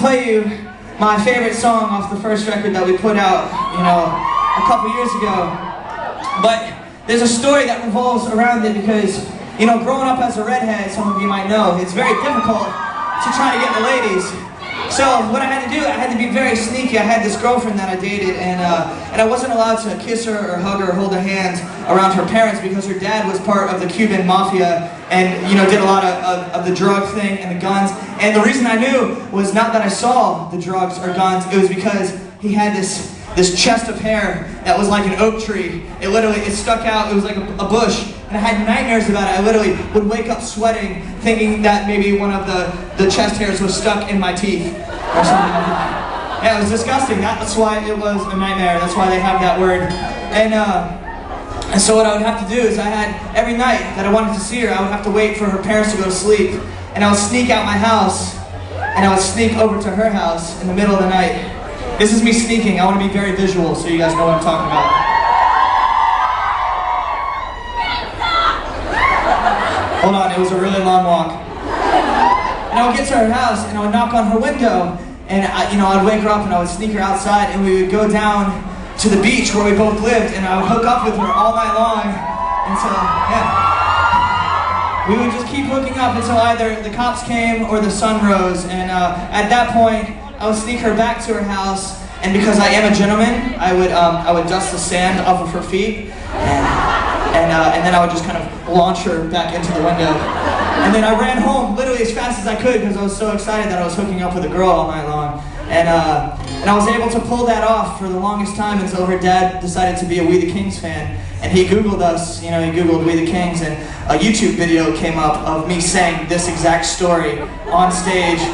play you my favorite song off the first record that we put out, a couple years ago. But there's a story that revolves around it because, growing up as a redhead, some of you might know, it's very difficult to try to get the ladies. So what I had to do, I had to be very sneaky. I had this girlfriend that I dated, and I wasn't allowed to kiss her or hug her or hold her hand around her parents because her dad was part of the Cuban mafia and did a lot of the drug thing and the guns. And the reason I knew was not that I saw the drugs or guns, it was because he had this chest of hair that was like an oak tree. It stuck out, it was like a bush. And I had nightmares about it. I literally would wake up sweating, thinking that maybe one of the chest hairs was stuck in my teeth or something like that. Yeah, it was disgusting. That's why it was a nightmare. That's why they have that word. And so what I would have to do is every night that I wanted to see her, I would have to wait for her parents to go to sleep. And I would sneak out my house, and I would sneak over to her house in the middle of the night. This is me sneaking. I want to be very visual so you guys know what I'm talking about. Hold on, it was a really long walk. And I would get to her house and I would knock on her window and I'd wake her up and I would sneak her outside and we would go down to the beach where we both lived and I would hook up with her all night long until, we would just keep hooking up until either the cops came or the sun rose, and at that point I would sneak her back to her house, and because I am a gentleman, I would dust the sand off of her feet and then I would just kind of launch her back into the window. And then I ran home literally as fast as I could because I was so excited that I was hooking up with a girl all night long. And I was able to pull that off for the longest time until her dad decided to be a We the Kings fan. And he Googled us, he Googled We the Kings, and a YouTube video came up of me saying this exact story on stage.